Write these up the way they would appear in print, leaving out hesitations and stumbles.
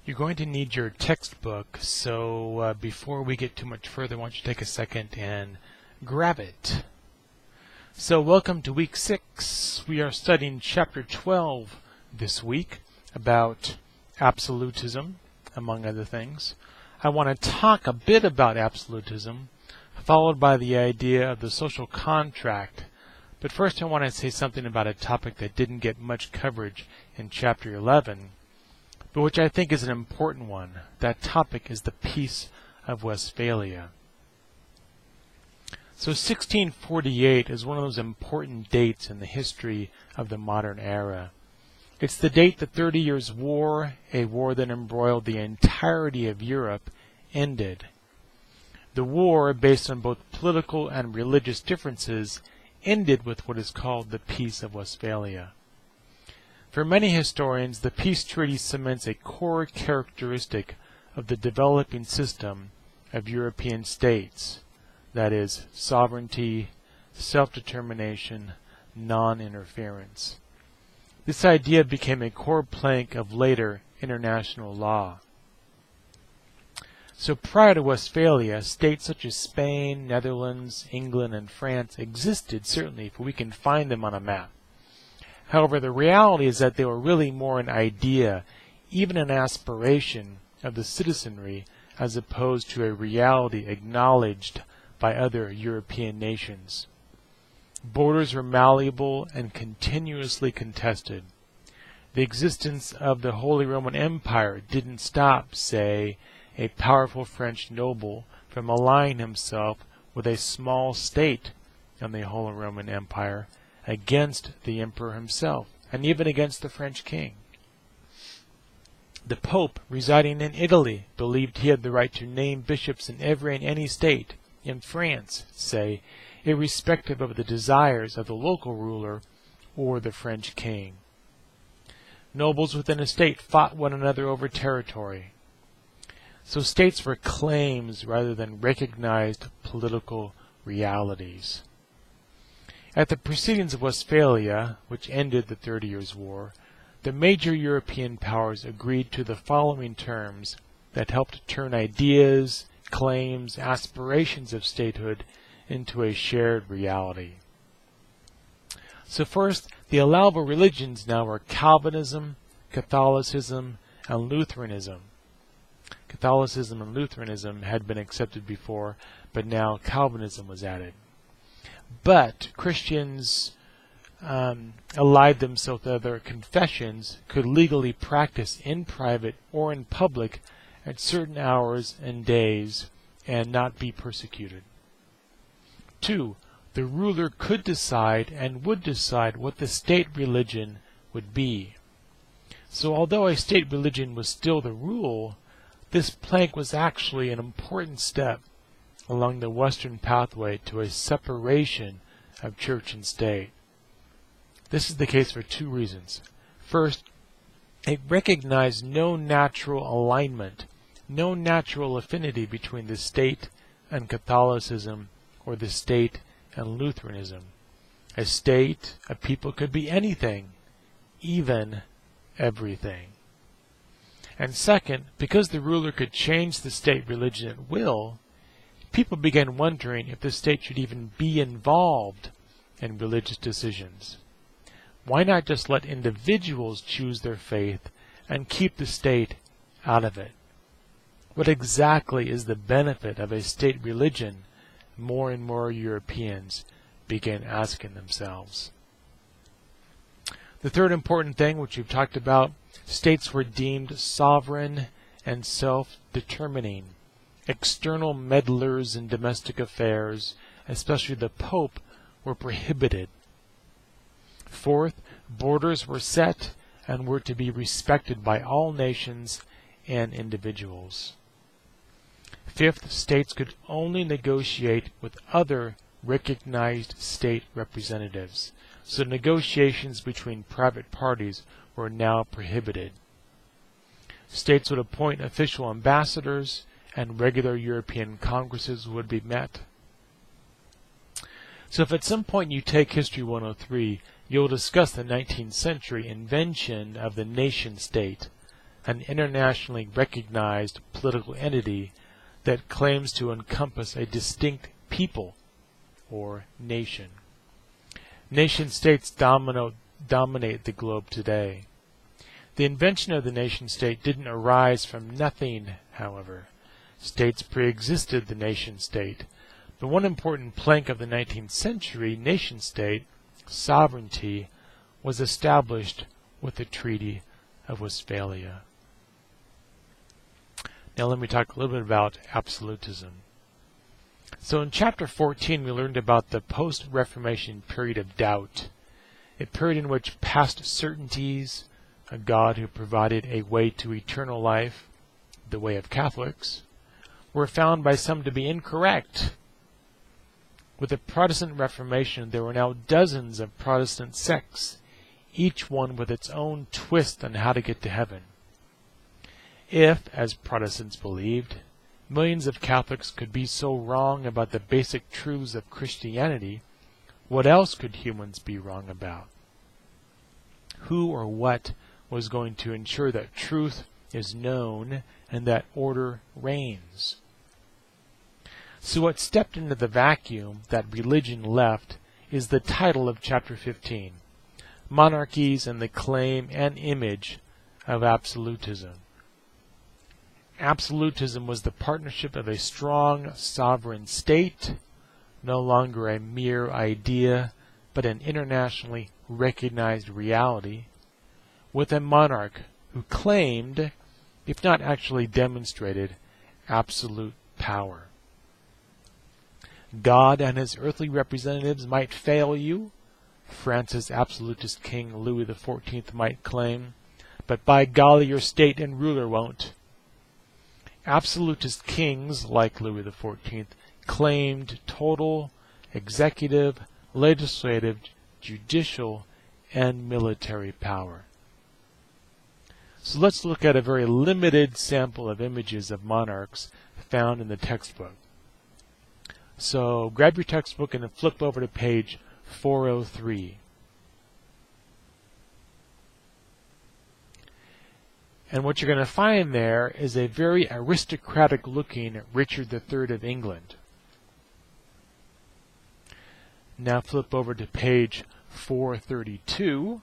You're going to need your textbook, so before we get too much further, I want you to take a second and grab it. So welcome to week 6. We are studying chapter 12 this week about absolutism, among other things. I want to talk a bit about absolutism, followed by the idea of the social contract. But first I want to say something about a topic that didn't get much coverage in chapter 11, but which I think is an important one. That topic is the Peace of Westphalia. So 1648 is one of those important dates in the history of the modern era. It's the date the 30 Years' War, a war that embroiled the entirety of Europe, ended. The war, based on both political and religious differences, ended with what is called the Peace of Westphalia. For many historians, the peace treaty cements a core characteristic of the developing system of European states, that is, sovereignty, self-determination, non-interference. This idea became a core plank of later international law. So prior to Westphalia, states such as Spain, Netherlands, England, and France existed, certainly, for we can find them on a map. However, the reality is that they were really more an idea, even an aspiration of the citizenry, as opposed to a reality acknowledged by other European nations. Borders were malleable and continuously contested. The existence of the Holy Roman Empire didn't stop, say, a powerful French noble from allying himself with a small state in the Holy Roman Empire against the emperor himself, and even against the French king. The Pope, residing in Italy, believed he had the right to name bishops in every and any state, in France, say, irrespective of the desires of the local ruler or the French king. Nobles within a state fought one another over territory. So states were claims rather than recognized political realities. At the proceedings of Westphalia, which ended the 30 Years' War, the major European powers agreed to the following terms that helped turn ideas, claims, aspirations of statehood into a shared reality. So first, the allowable religions now are Calvinism, Catholicism, and Lutheranism. Catholicism and Lutheranism had been accepted before, but now Calvinism was added. But Christians allied themselves with other confessions, could legally practice in private or in public at certain hours and days and not be persecuted. 2. The ruler could decide and would decide what the state religion would be. So although a state religion was still the rule, this plank was actually an important step along the Western pathway to a separation of church and state. This is the case for 2 reasons. First, it recognized no natural alignment, no natural affinity between the state and Catholicism or the state and Lutheranism. A state, a people could be anything, even everything. And second, because the ruler could change the state religion at will, people began wondering if the state should even be involved in religious decisions. Why not just let individuals choose their faith and keep the state out of it? What exactly is the benefit of a state religion? More and more Europeans began asking themselves. The third important thing, which we've talked about, states were deemed sovereign and self-determining. External meddlers in domestic affairs, especially the Pope, were prohibited. Fourth, borders were set and were to be respected by all nations and individuals. Fifth, states could only negotiate with other recognized state representatives, so negotiations between private parties were now prohibited. States would appoint official ambassadors, and regular European congresses would be met. So if at some point you take History 103, you'll discuss the 19th century invention of the nation-state, an internationally recognized political entity that claims to encompass a distinct people or nation. Nation-states dominate the globe today. The invention of the nation-state didn't arise from nothing, however. States pre-existed the nation-state, but one important plank of the 19th century nation-state, sovereignty, was established with the Treaty of Westphalia. Now let me talk a little bit about absolutism. So in chapter 14 we learned about the post-Reformation period of doubt, a period in which past certainties, a God who provided a way to eternal life, the way of Catholics, were found by some to be incorrect. With the Protestant Reformation, there were now dozens of Protestant sects, each one with its own twist on how to get to heaven. If, as Protestants believed, millions of Catholics could be so wrong about the basic truths of Christianity, what else could humans be wrong about? Who or what was going to ensure that truth is known and that order reigns? So what stepped into the vacuum that religion left is the title of chapter 15, Monarchies and the Claim and Image of Absolutism. Absolutism was the partnership of a strong sovereign state, no longer a mere idea, but an internationally recognized reality, with a monarch who claimed, if not actually demonstrated, absolute power. God and his earthly representatives might fail you, France's absolutist king Louis XIV might claim, but by golly your state and ruler won't. Absolutist kings like Louis XIV claimed total executive, legislative, judicial, and military power. So let's look at a very limited sample of images of monarchs found in the textbook. So grab your textbook and then flip over to page 403. And what you're going to find there is a very aristocratic looking Richard III of England. Now flip over to page 432.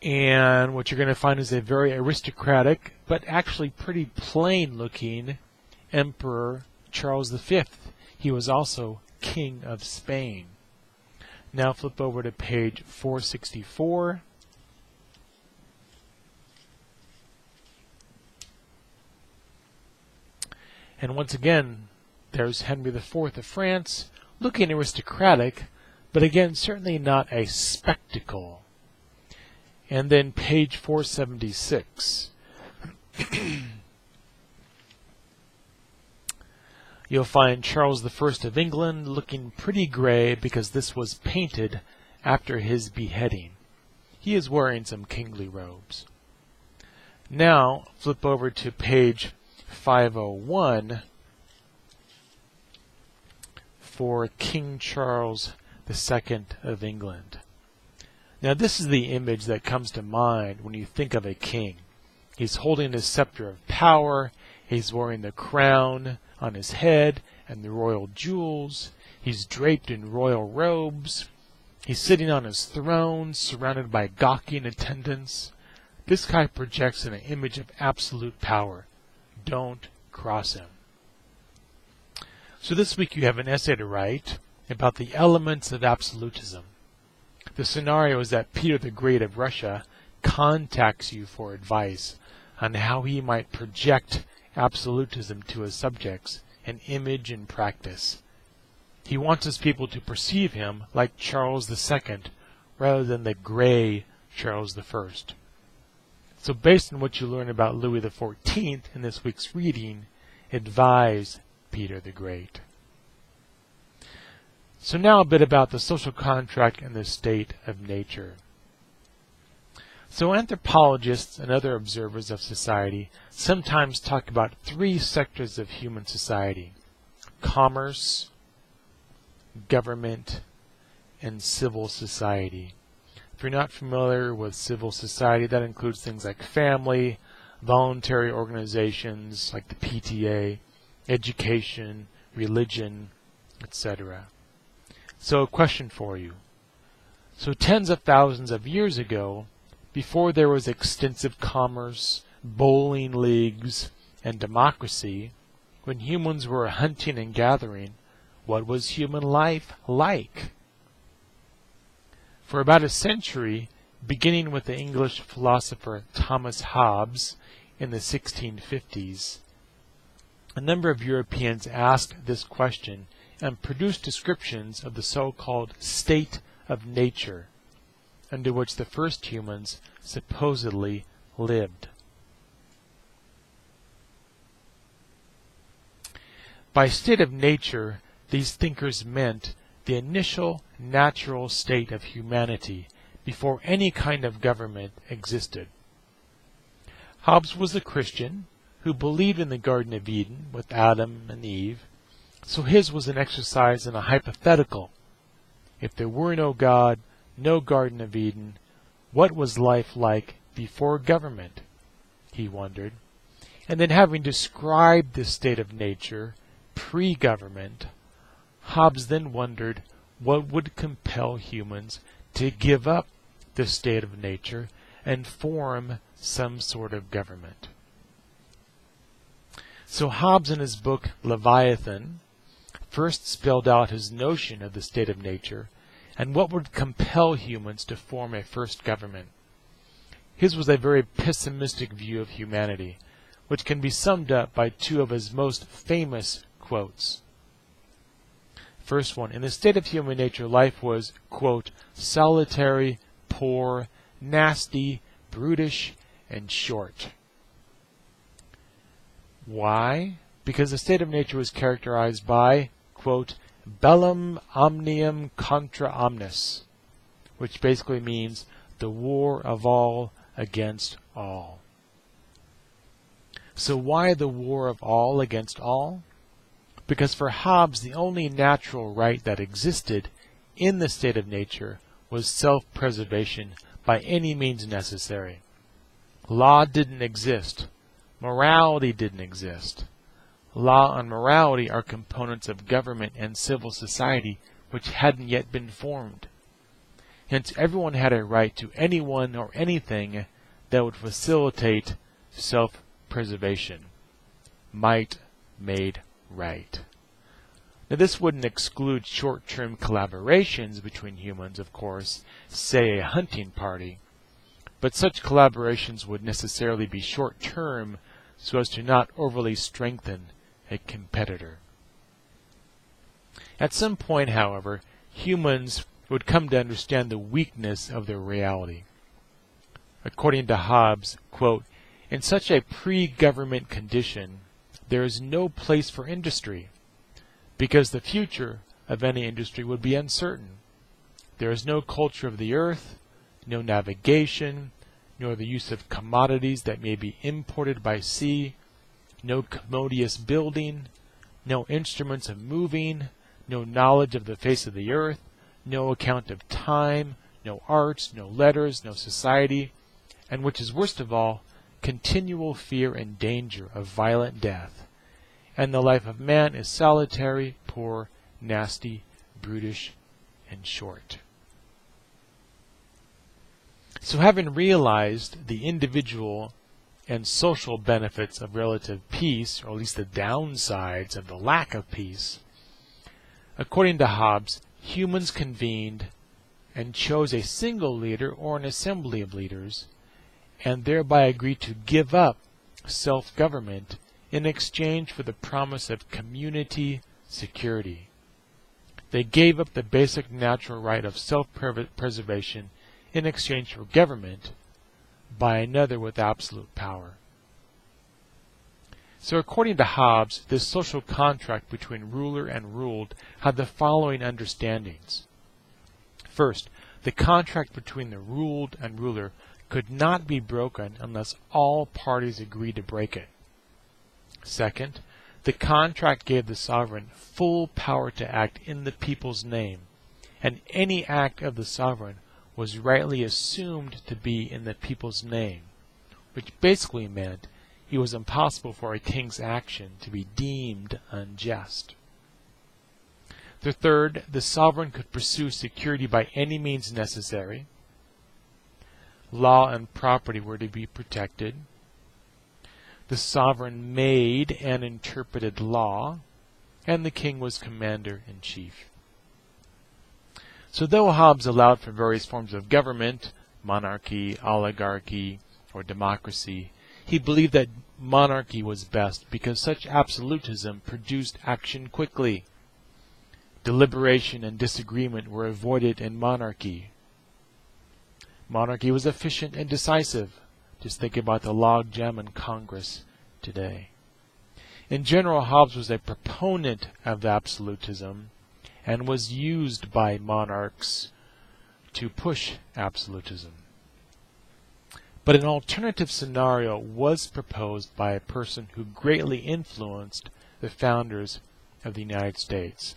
And what you're going to find is a very aristocratic, but actually pretty plain looking Emperor Charles V. He was also King of Spain. Now flip over to page 464. And once again, there's Henry IV of France, looking aristocratic, but again, certainly not a spectacle. And then page 476. You'll find Charles I of England looking pretty gray because this was painted after his beheading. He is wearing some kingly robes. Now flip over to page 501 for King Charles II of England. Now this is the image that comes to mind when you think of a king. He's holding his scepter of power, he's wearing the crown on his head and the royal jewels, he's draped in royal robes, he's sitting on his throne surrounded by gawking attendants. This guy projects an image of absolute power. Don't cross him. So this week you have an essay to write about the elements of absolutism. The scenario is that Peter the Great of Russia contacts you for advice on how he might project absolutism to his subjects in image and practice. He wants his people to perceive him like Charles II rather than the gray Charles I. So based on what you learn about Louis XIV in this week's reading, advise Peter the Great. So now a bit about the social contract and the state of nature. So anthropologists and other observers of society sometimes talk about three sectors of human society: commerce, government, and civil society. If you're not familiar with civil society, that includes things like family, voluntary organizations like the PTA, education, religion, etc. So a question for you. So tens of thousands of years ago, before there was extensive commerce, bowling leagues, and democracy, when humans were hunting and gathering, what was human life like? For about a century, beginning with the English philosopher Thomas Hobbes in the 1650s, a number of Europeans asked this question and produced descriptions of the so-called state of nature, under which the first humans supposedly lived. By state of nature, these thinkers meant the initial natural state of humanity before any kind of government existed. Hobbes was a Christian who believed in the Garden of Eden with Adam and Eve, so his was an exercise in a hypothetical. If there were no God, no Garden of Eden, what was life like before government? He wondered. And then, having described this state of nature pre-government, Hobbes then wondered what would compel humans to give up this state of nature and form some sort of government. So Hobbes, in his book Leviathan, first spelled out his notion of the state of nature and what would compel humans to form a first government. His was a very pessimistic view of humanity, which can be summed up by two of his most famous quotes. First one, in the state of human nature, life was, quote, solitary, poor, nasty, brutish, and short. Why? Because the state of nature was characterized by, quote, bellum omnium contra omnes, which basically means the war of all against all. So why the war of all against all? Because for Hobbes, the only natural right that existed in the state of nature was self-preservation by any means necessary. Law didn't exist. Morality didn't exist. Law and morality are components of government and civil society which hadn't yet been formed. Hence, everyone had a right to anyone or anything that would facilitate self-preservation. Might made right. Now, this wouldn't exclude short-term collaborations between humans, of course, say a hunting party, but such collaborations would necessarily be short-term so as to not overly strengthen a competitor. At some point, however, humans would come to understand the weakness of their reality. According to Hobbes, quote, in such a pre-government condition, there is no place for industry, because the future of any industry would be uncertain. There is no culture of the earth, no navigation, nor the use of commodities that may be imported by sea, no commodious building, no instruments of moving, no knowledge of the face of the earth, no account of time, no arts, no letters, no society, and which is worst of all, continual fear and danger of violent death. And the life of man is solitary, poor, nasty, brutish, and short. So having realized the individual and social benefits of relative peace, or at least the downsides of the lack of peace, according to Hobbes, humans convened and chose a single leader or an assembly of leaders, and thereby agreed to give up self-government in exchange for the promise of community security. They gave up the basic natural right of self-preservation in exchange for government by another with absolute power. So according to Hobbes, this social contract between ruler and ruled had the following understandings. First, the contract between the ruled and ruler could not be broken unless all parties agreed to break it. Second, the contract gave the sovereign full power to act in the people's name, and any act of the sovereign was rightly assumed to be in the people's name, which basically meant it was impossible for a king's action to be deemed unjust. The third, the sovereign could pursue security by any means necessary. Law and property were to be protected. The sovereign made and interpreted law, and the king was commander-in-chief. So though Hobbes allowed for various forms of government, monarchy, oligarchy, or democracy, he believed that monarchy was best because such absolutism produced action quickly. Deliberation and disagreement were avoided in monarchy. Monarchy was efficient and decisive. Just think about the log jam in Congress today. In general, Hobbes was a proponent of absolutism and was used by monarchs to push absolutism. But an alternative scenario was proposed by a person who greatly influenced the founders of the United States.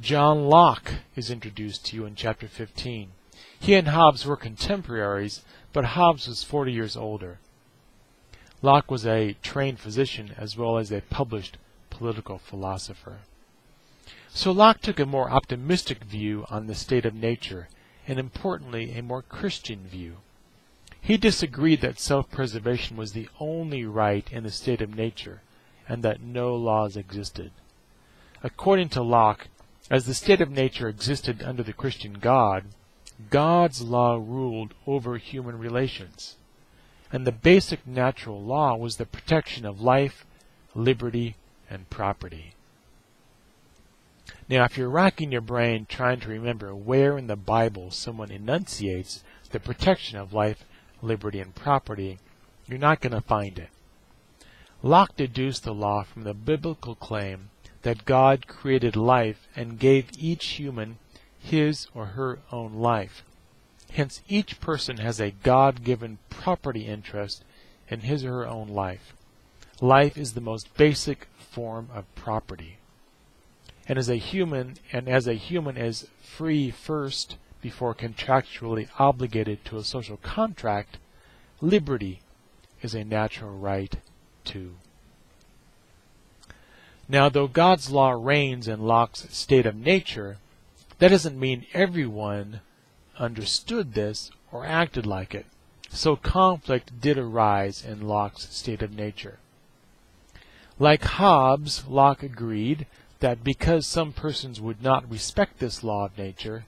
John Locke is introduced to you in chapter 15. He and Hobbes were contemporaries, but Hobbes was 40 years older. Locke was a trained physician as well as a published political philosopher. So Locke took a more optimistic view on the state of nature, and importantly, a more Christian view. He disagreed that self-preservation was the only right in the state of nature, and that no laws existed. According to Locke, as the state of nature existed under the Christian God, God's law ruled over human relations, and the basic natural law was the protection of life, liberty, and property. Now, if you're racking your brain trying to remember where in the Bible someone enunciates the protection of life, liberty, and property, you're not going to find it. Locke deduced the law from the biblical claim that God created life and gave each human his or her own life. Hence, each person has a God-given property interest in his or her own life. Life is the most basic form of property. And as a human is free first before contractually obligated to a social contract, liberty is a natural right too. Now, though God's law reigns in Locke's state of nature, that doesn't mean everyone understood this or acted like it. So conflict did arise in Locke's state of nature. Like Hobbes, Locke agreed that because some persons would not respect this law of nature,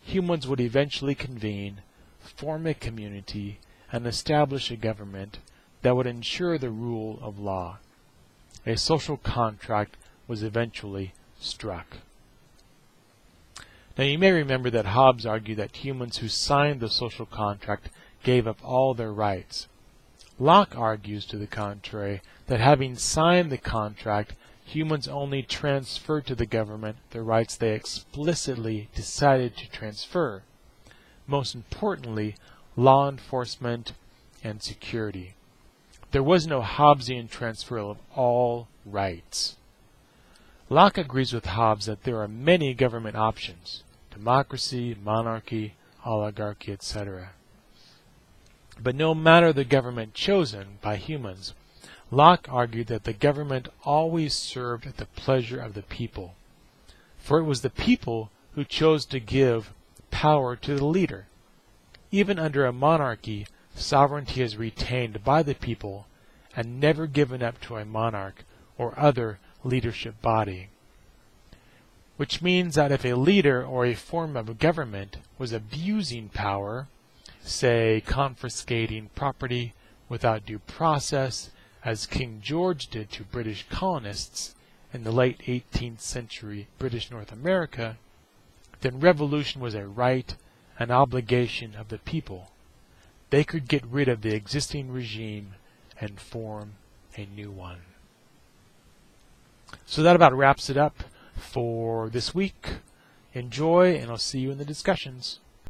humans would eventually convene, form a community, and establish a government that would ensure the rule of law. A social contract was eventually struck. Now, you may remember that Hobbes argued that humans who signed the social contract gave up all their rights. Locke argues to the contrary, that having signed the contract, humans only transferred to the government the rights they explicitly decided to transfer. Most importantly, law enforcement and security. There was no Hobbesian transfer of all rights. Locke agrees with Hobbes that there are many government options: democracy, monarchy, oligarchy, etc. But no matter the government chosen by humans, Locke argued that the government always served at the pleasure of the people, for it was the people who chose to give power to the leader. Even under a monarchy, sovereignty is retained by the people and never given up to a monarch or other leadership body. Which means that if a leader or a form of government was abusing power, say confiscating property without due process, as King George did to British colonists in the late 18th century British North America, then revolution was a right, an obligation of the people. They could get rid of the existing regime and form a new one. So that about wraps it up for this week. Enjoy, and I'll see you in the discussions.